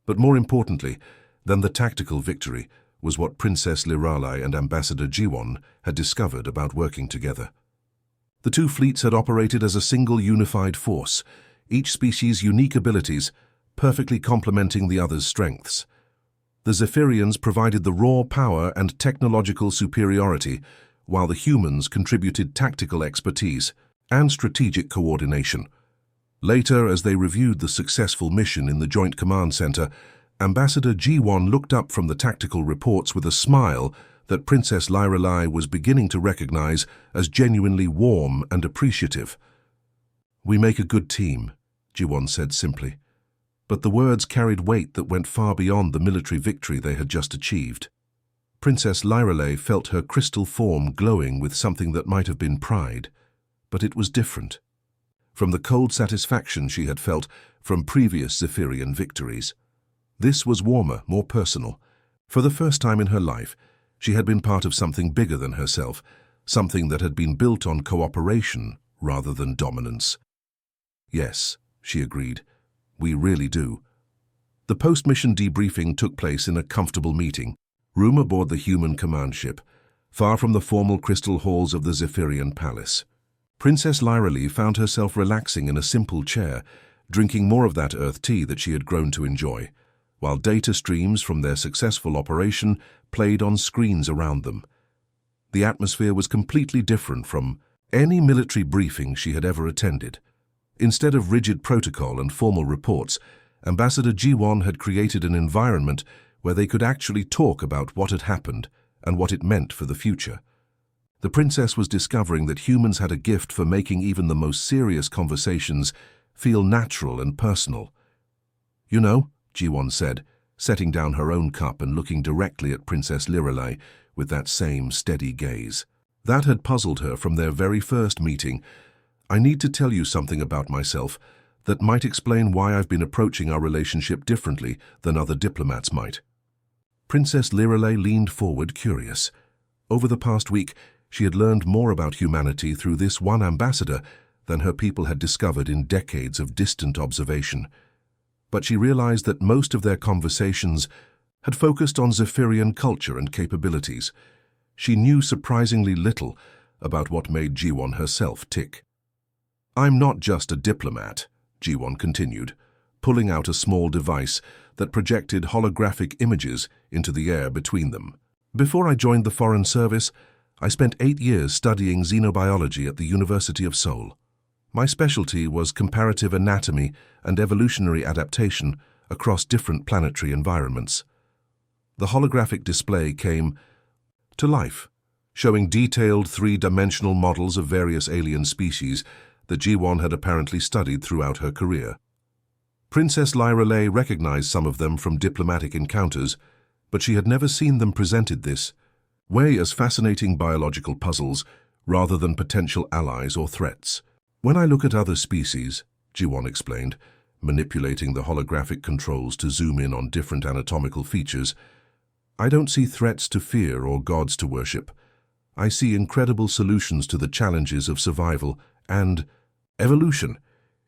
But more importantly than the tactical victory was what Princess Liralai and Ambassador Jiwon had discovered about working together. The two fleets had operated as a single unified force, each species' unique abilities perfectly complementing the other's strengths. The Zephyrians provided the raw power and technological superiority, while the humans contributed tactical expertise and strategic coordination. Later, as they reviewed the successful mission in the Joint Command Center, Ambassador Jiwon looked up from the tactical reports with a smile that Princess Liralai was beginning to recognize as genuinely warm and appreciative. "We make a good team," Jiwon said simply. But the words carried weight that went far beyond the military victory they had just achieved. Princess Liralai felt her crystal form glowing with something that might have been pride, but it was different from the cold satisfaction she had felt from previous Zephyrian victories. This was warmer, more personal. For the first time in her life, she had been part of something bigger than herself, something that had been built on cooperation rather than dominance. "Yes," she agreed, "we really do." The post-mission debriefing took place in a comfortable meeting room aboard the human command ship, far from the formal crystal halls of the Zephyrian palace. Princess Liralai found herself relaxing in a simple chair, drinking more of that earth tea that she had grown to enjoy, while data streams from their successful operation played on screens around them. The atmosphere was completely different from any military briefing she had ever attended. Instead of rigid protocol and formal reports, Ambassador Jiwon had created an environment where they could actually talk about what had happened and what it meant for the future. The princess was discovering that humans had a gift for making even the most serious conversations feel natural and personal. "You know," Jiwon said, setting down her own cup and looking directly at Princess Liralai with that same steady gaze. That had puzzled her from their very first meeting. "I need to tell you something about myself that might explain why I've been approaching our relationship differently than other diplomats might." Princess Liralai leaned forward, curious. Over the past week, she had learned more about humanity through this one ambassador than her people had discovered in decades of distant observation. But she realized that most of their conversations had focused on Zephyrian culture and capabilities. She knew surprisingly little about what made Jiwon herself tick. "I'm not just a diplomat," Jiwon continued, pulling out a small device that projected holographic images into the air between them. "Before I joined the Foreign Service, I spent 8 years studying xenobiology at the University of Seoul. My specialty was comparative anatomy and evolutionary adaptation across different planetary environments." The holographic display came to life, showing detailed 3-dimensional models of various alien species that Jiwon had apparently studied throughout her career. Princess Liralai recognized some of them from diplomatic encounters, but she had never seen them presented this way as fascinating biological puzzles rather than potential allies or threats. "When I look at other species," Jiwon explained, manipulating the holographic controls to zoom in on different anatomical features, "I don't see threats to fear or gods to worship. I see incredible solutions to the challenges of survival and evolution.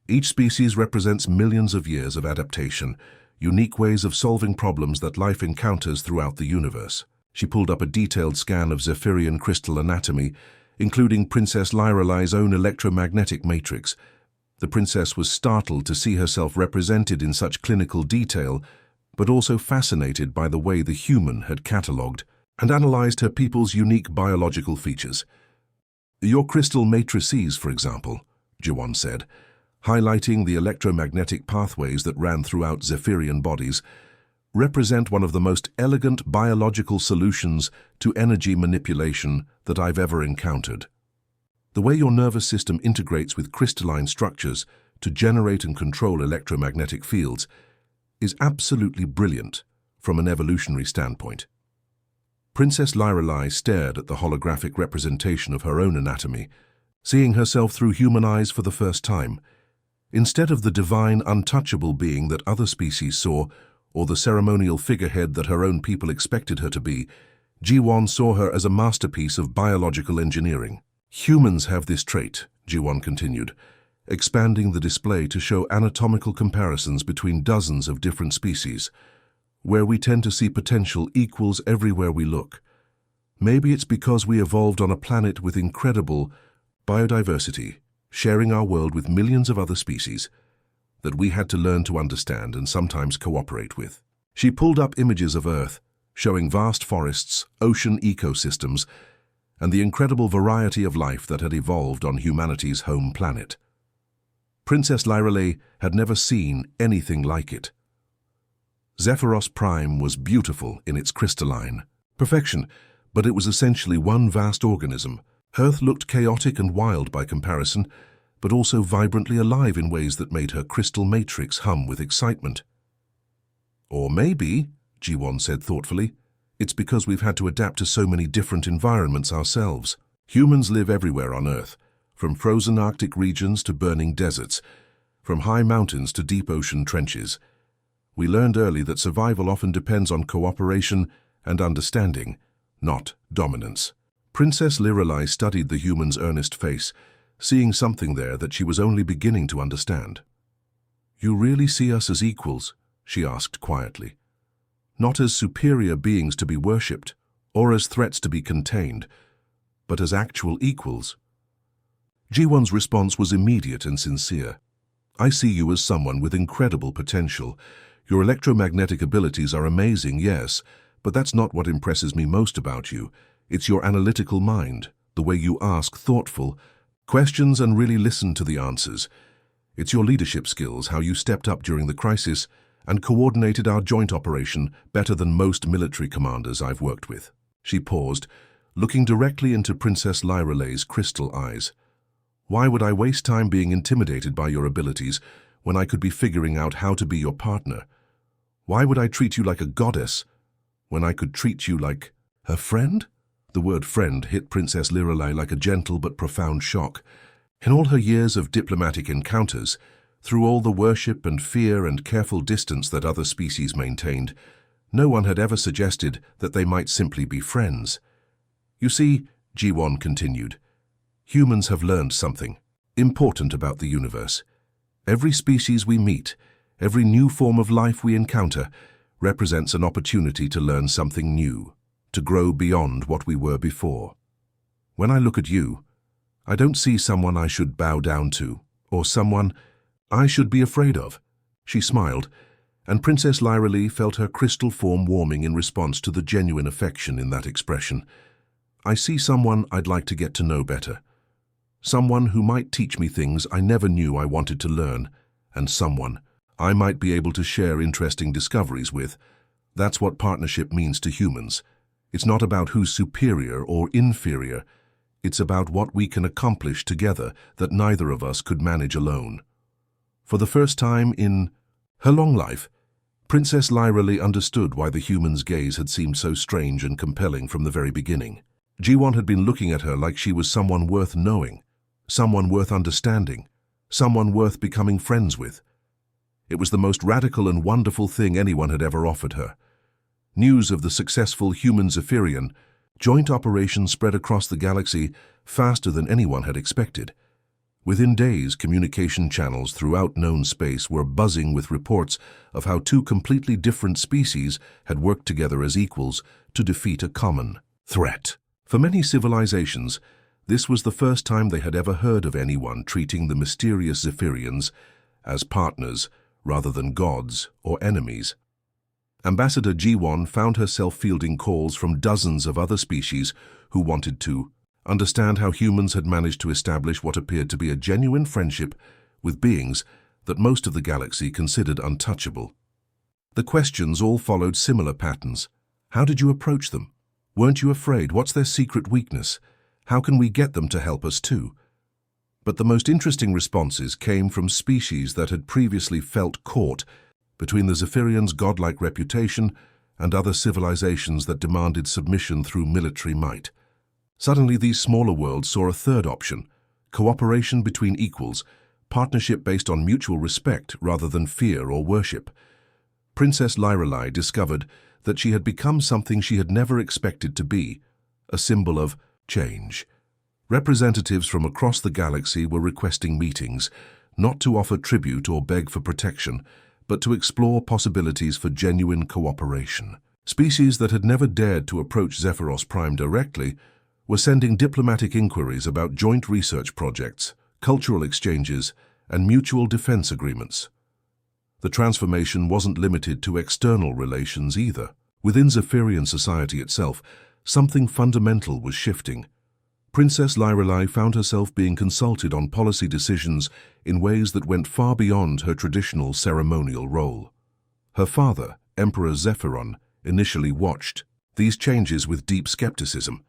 Each species represents millions of years of adaptation, unique ways of solving problems that life encounters throughout the universe." She pulled up a detailed scan of Zephyrian crystal anatomy, including Princess Liralai's own electromagnetic matrix. The princess was startled to see herself represented in such clinical detail, but also fascinated by the way the human had catalogued and analyzed her people's unique biological features. "Your crystal matrices, for example," Jiwon said, highlighting the electromagnetic pathways that ran throughout Zephyrian bodies, "represent one of the most elegant biological solutions to energy manipulation that I've ever encountered. The way your nervous system integrates with crystalline structures to generate and control electromagnetic fields is absolutely brilliant from an evolutionary standpoint." Princess Liralai stared at the holographic representation of her own anatomy, seeing herself through human eyes for the first time. Instead of the divine, untouchable being that other species saw, or the ceremonial figurehead that her own people expected her to be, Jiwon saw her as a masterpiece of biological engineering. "Humans have this trait," Jiwon continued, expanding the display to show anatomical comparisons between dozens of different species. where we tend to see potential equals everywhere we look. Maybe it's because we evolved on a planet with incredible biodiversity, sharing our world with millions of other species, that we had to learn to understand and sometimes cooperate with. She pulled up images of Earth, showing vast forests, ocean ecosystems, and the incredible variety of life that had evolved on humanity's home planet. Princess Lyreley had never seen anything like it. Zephyros Prime was beautiful in its crystalline perfection, but it was essentially one vast organism. Earth looked chaotic and wild by comparison, but also vibrantly alive in ways that made her crystal matrix hum with excitement. Or maybe, Ji-won said thoughtfully, it's because we've had to adapt to so many different environments ourselves. Humans live everywhere on Earth, from frozen Arctic regions to burning deserts, from high mountains to deep ocean trenches. We learned early that survival often depends on cooperation and understanding, not dominance. Princess Lyreley studied the human's earnest face, seeing something there that she was only beginning to understand. "You really see us as equals?" she asked quietly. "Not as superior beings to be worshipped, or as threats to be contained, but as actual equals?" Ji-won's response was immediate and sincere. "I see you as someone with incredible potential. Your electromagnetic abilities are amazing, yes, but that's not what impresses me most about you. It's your analytical mind, the way you ask thoughtful questions and really listen to the answers. It's your leadership skills, how you stepped up during the crisis and coordinated our joint operation better than most military commanders I've worked with." She paused, looking directly into Princess Lyreley's crystal eyes. "Why would I waste time being intimidated by your abilities when I could be figuring out how to be your partner? Why would I treat you like a goddess when I could treat you like a friend?" The word friend hit Princess Lyreley like a gentle but profound shock. In all her years of diplomatic encounters, through all the worship and fear and careful distance that other species maintained, no one had ever suggested that they might simply be friends. "You see," Ji-won continued, "humans have learned something important about the universe. Every species we meet, every new form of life we encounter, represents an opportunity to learn something new, to grow beyond what we were before. When I look at you, I don't see someone I should bow down to, or someone I should be afraid of." She smiled, and Princess Lyreley felt her crystal form warming in response to the genuine affection in that expression. "I see someone I'd like to get to know better. Someone who might teach me things I never knew I wanted to learn, and someone I might be able to share interesting discoveries with. That's what partnership means to humans. It's not about who's superior or inferior. It's about what we can accomplish together that neither of us could manage alone." For the first time in her long life, Princess Lyreley understood why the human's gaze had seemed so strange and compelling from the very beginning. Ji-won had been looking at her like she was someone worth knowing, someone worth understanding, someone worth becoming friends with. It was the most radical and wonderful thing anyone had ever offered her. News of the successful human Zephyrian joint operation spread across the galaxy faster than anyone had expected. Within days, communication channels throughout known space were buzzing with reports of how two completely different species had worked together as equals to defeat a common threat. For many civilizations, this was the first time they had ever heard of anyone treating the mysterious Zephyrians as partners rather than gods or enemies. Ambassador Ji-won found herself fielding calls from dozens of other species who wanted to understand how humans had managed to establish what appeared to be a genuine friendship with beings that most of the galaxy considered untouchable. The questions all followed similar patterns. How did you approach them? Weren't you afraid? What's their secret weakness? How can we get them to help us too? But the most interesting responses came from species that had previously felt caught between the Zephyrians' godlike reputation and other civilizations that demanded submission through military might. Suddenly, these smaller worlds saw a third option: cooperation between equals, partnership based on mutual respect rather than fear or worship. Princess Lyreley discovered that she had become something she had never expected to be, a symbol of change. Representatives from across the galaxy were requesting meetings, not to offer tribute or beg for protection, but to explore possibilities for genuine cooperation. Species that had never dared to approach Zephyros Prime directly were sending diplomatic inquiries about joint research projects, cultural exchanges, and mutual defense agreements. The transformation wasn't limited to external relations either. Within Zephyrian society itself, something fundamental was shifting. Princess Lyrelai found herself being consulted on policy decisions in ways that went far beyond her traditional ceremonial role. Her father, Emperor Zephyron, initially watched these changes with deep skepticism,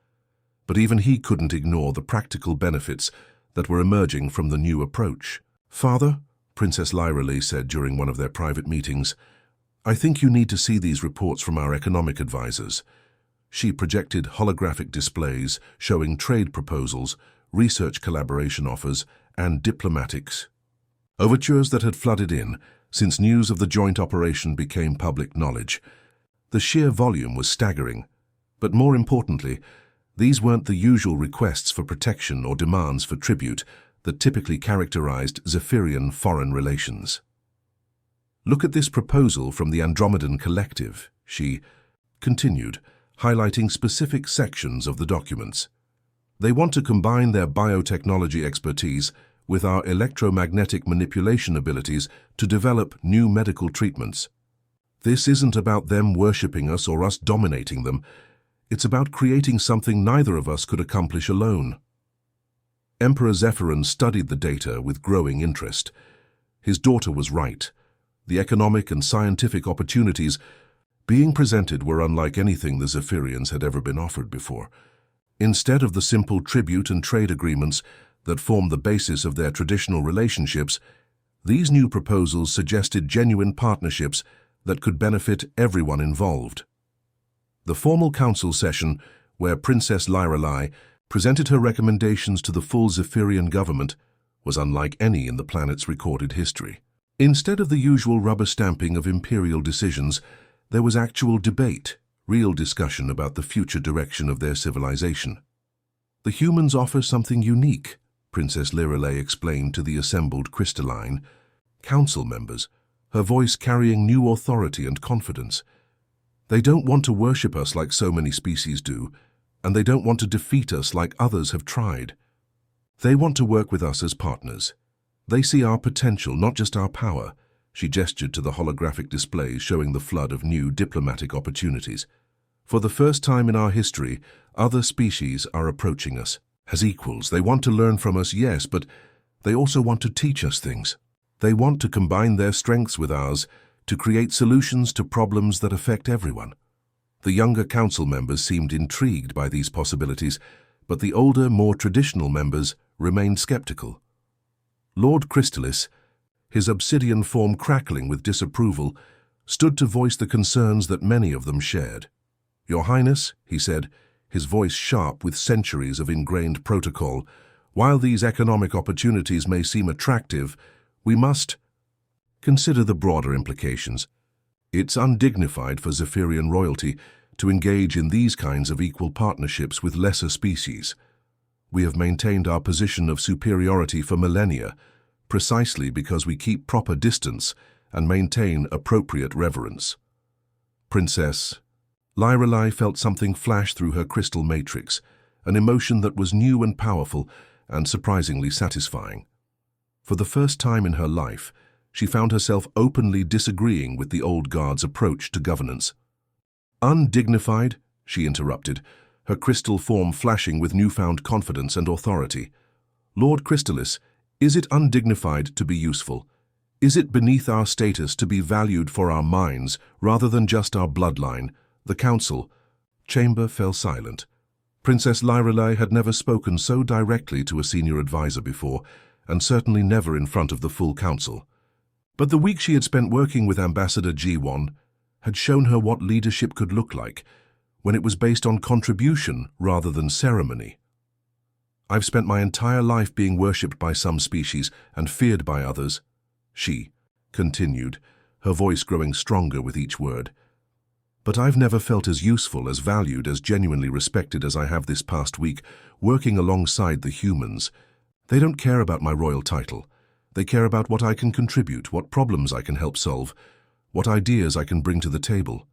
but even he couldn't ignore the practical benefits that were emerging from the new approach. "Father," Princess Lyrelai said during one of their private meetings, "I think you need to see these reports from our economic advisors." She projected holographic displays showing trade proposals, research collaboration offers, and diplomatics. Overtures that had flooded in since news of the joint operation became public knowledge. The sheer volume was staggering, but more importantly, these weren't the usual requests for protection or demands for tribute that typically characterized Zephyrian foreign relations. "Look at this proposal from the Andromedan Collective," she continued, highlighting specific sections of the documents. "They want to combine their biotechnology expertise with our electromagnetic manipulation abilities to develop new medical treatments. This isn't about them worshipping us or us dominating them. It's about creating something neither of us could accomplish alone." Emperor Zephyron studied the data with growing interest. His daughter was right. The economic and scientific opportunities being presented were unlike anything the Zephyrians had ever been offered before. Instead of the simple tribute and trade agreements that formed the basis of their traditional relationships, these new proposals suggested genuine partnerships that could benefit everyone involved. The formal council session, where Princess Lyrelai presented her recommendations to the full Zephyrian government, was unlike any in the planet's recorded history. Instead of the usual rubber stamping of imperial decisions, there was actual debate, real discussion about the future direction of their civilization. "The humans offer something unique," Princess Lyrelai explained to the assembled crystalline council members, her voice carrying new authority and confidence. "They don't want to worship us like so many species do, and they don't want to defeat us like others have tried. They want to work with us as partners. They see our potential, not just our power." She gestured to the holographic displays showing the flood of new diplomatic opportunities. "For the first time in our history, other species are approaching us as equals. They want to learn from us, yes, but they also want to teach us things. They want to combine their strengths with ours to create solutions to problems that affect everyone." The younger council members seemed intrigued by these possibilities, but the older, more traditional members remained skeptical. Lord Crystalis, his obsidian form crackling with disapproval, stood to voice the concerns that many of them shared. "Your Highness," he said, his voice sharp with centuries of ingrained protocol, "while these economic opportunities may seem attractive, we must consider the broader implications. It's undignified for Zephyrian royalty to engage in these kinds of equal partnerships with lesser species. We have maintained our position of superiority for millennia, precisely because we keep proper distance and maintain appropriate reverence." Princess Lyrelai felt something flash through her crystal matrix, an emotion that was new and powerful and surprisingly satisfying. For the first time in her life, she found herself openly disagreeing with the old guard's approach to governance. "Undignified?" she interrupted, her crystal form flashing with newfound confidence and authority. "Lord Crystalis, is it undignified to be useful? Is it beneath our status to be valued for our minds rather than just our bloodline?" The council chamber fell silent. Princess Lyrelai had never spoken so directly to a senior advisor before, and certainly never in front of the full council. But the week she had spent working with Ambassador G1 had shown her what leadership could look like when it was based on contribution rather than ceremony. "I've spent my entire life being worshipped by some species and feared by others," she continued, her voice growing stronger with each word. "But I've never felt as useful, as valued, as genuinely respected as I have this past week, working alongside the humans. They don't care about my royal title. They care about what I can contribute, what problems I can help solve, what ideas I can bring to the table.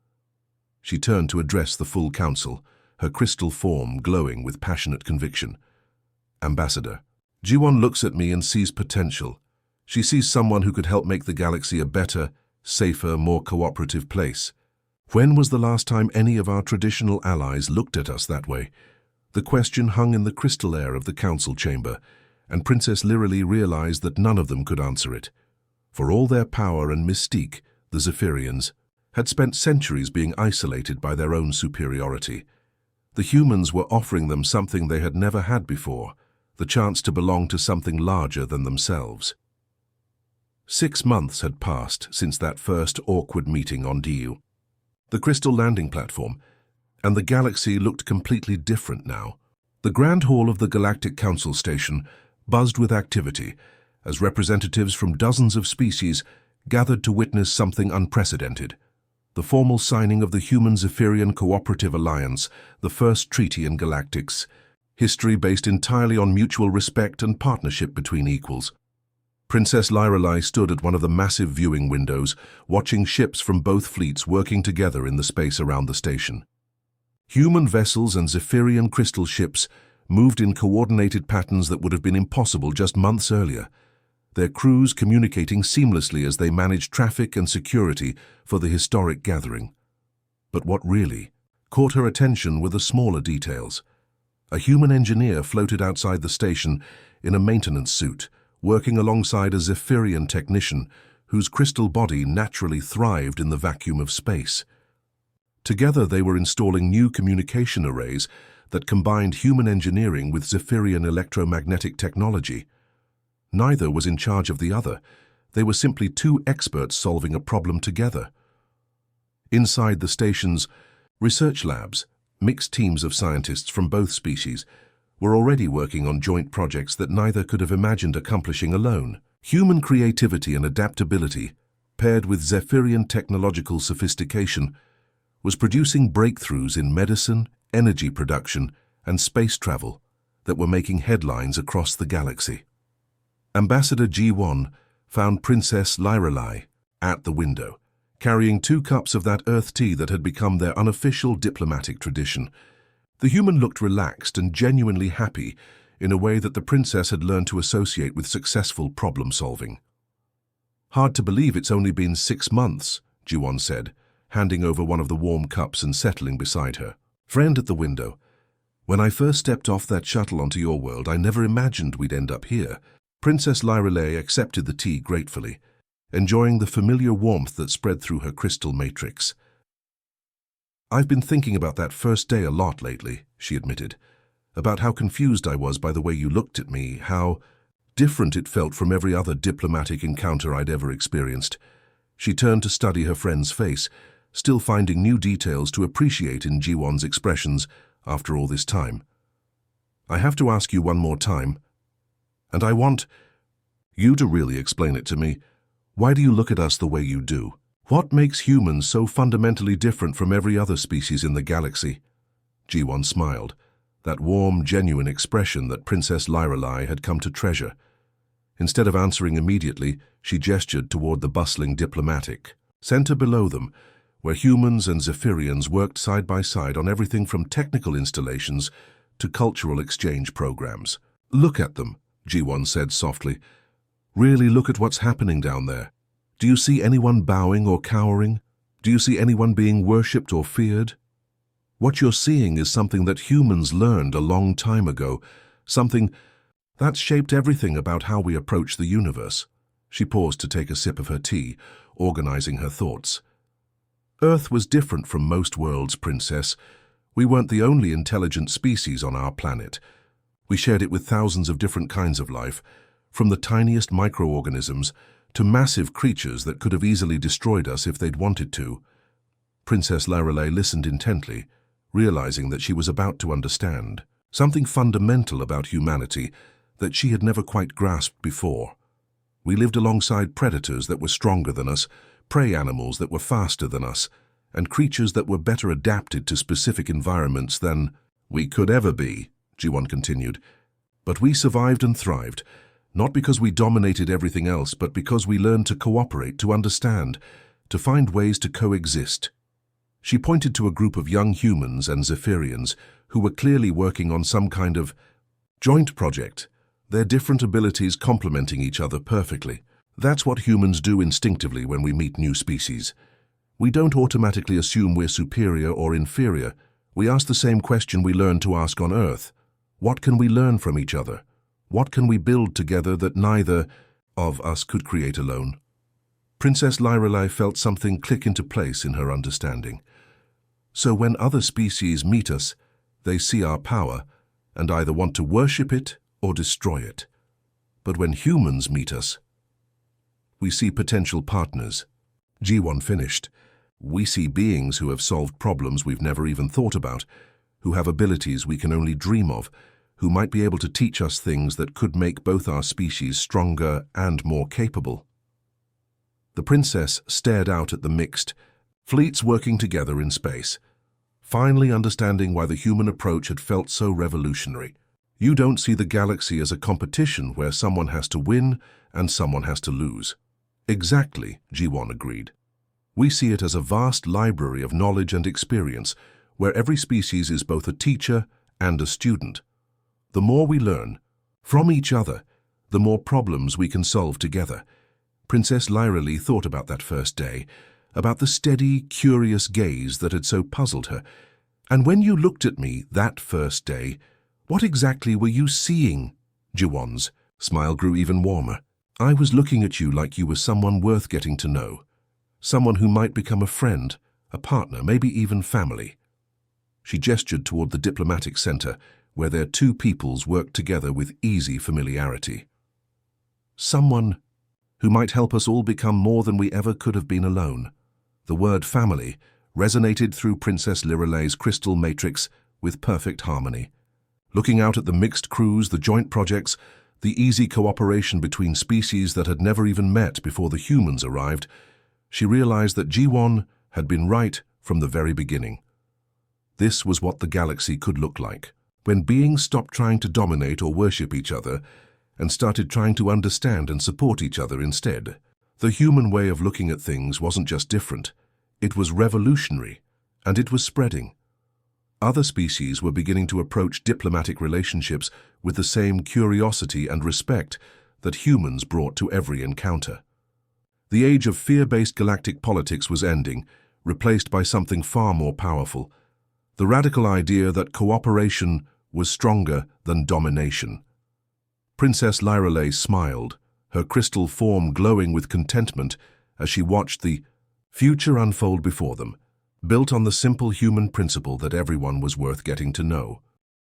She turned to address the full council, her crystal form glowing with passionate conviction. Ambassador, Ji-won looks at me and sees potential. She sees someone who could help make the galaxy a better, safer, more cooperative place. When was the last time any of our traditional allies looked at us that way? The question hung in the crystal air of the council chamber, and Princess Lyrily realized that none of them could answer it. For all their power and mystique, the Zephyrians had spent centuries being isolated by their own superiority. The humans were offering them something they had never had before, the chance to belong to something larger than themselves. 6 months had passed since that first awkward meeting on Diu, the crystal landing platform, and the galaxy looked completely different now. The Grand Hall of the Galactic Council Station buzzed with activity as representatives from dozens of species gathered to witness something unprecedented. The formal signing of the Human-Zephyrian Cooperative Alliance, the first treaty in galactics, history based entirely on mutual respect and partnership between equals. Princess Lyrily stood at one of the massive viewing windows, watching ships from both fleets working together in the space around the station. Human vessels and Zephyrian crystal ships moved in coordinated patterns that would have been impossible just months earlier, their crews communicating seamlessly as they managed traffic and security for the historic gathering. But what really caught her attention were the smaller details. A human engineer floated outside the station in a maintenance suit, working alongside a Zephyrian technician whose crystal body naturally thrived in the vacuum of space. Together they were installing new communication arrays that combined human engineering with Zephyrian electromagnetic technology. Neither was in charge of the other. They were simply two experts solving a problem together. Inside the station's research labs, mixed teams of scientists from both species were already working on joint projects that neither could have imagined accomplishing alone. Human creativity and adaptability, paired with Zephyrian technological sophistication, was producing breakthroughs in medicine, energy production, and space travel that were making headlines across the galaxy. Ambassador Ji-won found Princess Lyrily at the window, carrying 2 cups of that earth tea that had become their unofficial diplomatic tradition. The human looked relaxed and genuinely happy in a way that the princess had learned to associate with successful problem-solving. "Hard to believe it's only been 6 months, Ji-won said, handing over one of the warm cups and settling beside her. "Friend at the window, when I first stepped off that shuttle onto your world, I never imagined we'd end up here." Princess Lyrily accepted the tea gratefully, enjoying the familiar warmth that spread through her crystal matrix. "I've been thinking about that first day a lot lately," she admitted, "about how confused I was by the way you looked at me, how different it felt from every other diplomatic encounter I'd ever experienced." She turned to study her friend's face, still finding new details to appreciate in Ji-won's expressions after all this time. "I have to ask you one more time, and I want you to really explain it to me. Why do you look at us the way you do? What makes humans so fundamentally different from every other species in the galaxy?" Ji-won smiled, that warm, genuine expression that Princess Lyrily had come to treasure. Instead of answering immediately, she gestured toward the bustling diplomatic center below them, where humans and Zephyrians worked side by side on everything from technical installations to cultural exchange programs. "Look at them," Ji-won said softly. "Really look at what's happening down there. Do you see anyone bowing or cowering? Do you see anyone being worshipped or feared? What you're seeing is something that humans learned a long time ago, something that's shaped everything about how we approach the universe." She paused to take a sip of her tea, organizing her thoughts. "Earth was different from most worlds, Princess. We weren't the only intelligent species on our planet. We shared it with thousands of different kinds of life, from the tiniest microorganisms to massive creatures that could have easily destroyed us if they'd wanted to." Princess Lyrily listened intently, realizing that she was about to understand something fundamental about humanity that she had never quite grasped before. We lived alongside predators that were stronger than us, prey animals that were faster than us, and creatures that were better adapted to specific environments than we could ever be, Ji-won continued. But we survived and thrived, Not because we dominated everything else, but because we learned to cooperate, to understand, to find ways to coexist. She pointed to a group of young humans and Zephyrians who were clearly working on some kind of joint project, their different abilities complementing each other perfectly. That's what humans do instinctively when we meet new species. We don't automatically assume we're superior or inferior. We ask the same question we learned to ask on Earth. What can we learn from each other? What can we build together that neither of us could create alone? Princess Lyrelei felt something click into place in her understanding. So when other species meet us, they see our power and either want to worship it or destroy it. But when humans meet us, we see potential partners. G1 finished. We see beings who have solved problems we've never even thought about, who have abilities we can only dream of, who might be able to teach us things that could make both our species stronger and more capable. The princess stared out at the mixed fleets working together in space, finally understanding why the human approach had felt so revolutionary. You don't see the galaxy as a competition where someone has to win and someone has to lose. Exactly, G1 agreed. We see it as a vast library of knowledge and experience, where every species is both a teacher and a student. The more we learn from each other, the more problems we can solve together. Princess Lyrelei thought about that first day, about the steady, curious gaze that had so puzzled her. And when you looked at me that first day, what exactly were you seeing? Jiwon's smile grew even warmer. I was looking at you like you were someone worth getting to know. Someone who might become a friend, a partner, maybe even family. She gestured toward the diplomatic center, where their two peoples worked together with easy familiarity. Someone who might help us all become more than we ever could have been alone. The word family resonated through Princess Lyrelei's crystal matrix with perfect harmony. Looking out at the mixed crews, the joint projects, the easy cooperation between species that had never even met before the humans arrived, she realized that G1 had been right from the very beginning. This was what the galaxy could look like, when beings stopped trying to dominate or worship each other and started trying to understand and support each other instead. The human way of looking at things wasn't just different, it was revolutionary, and it was spreading. Other species were beginning to approach diplomatic relationships with the same curiosity and respect that humans brought to every encounter. The age of fear-based galactic politics was ending, replaced by something far more powerful, the radical idea that cooperation was stronger than domination. Princess Lyrelei smiled, her crystal form glowing with contentment as she watched the future unfold before them, built on the simple human principle that everyone was worth getting to know.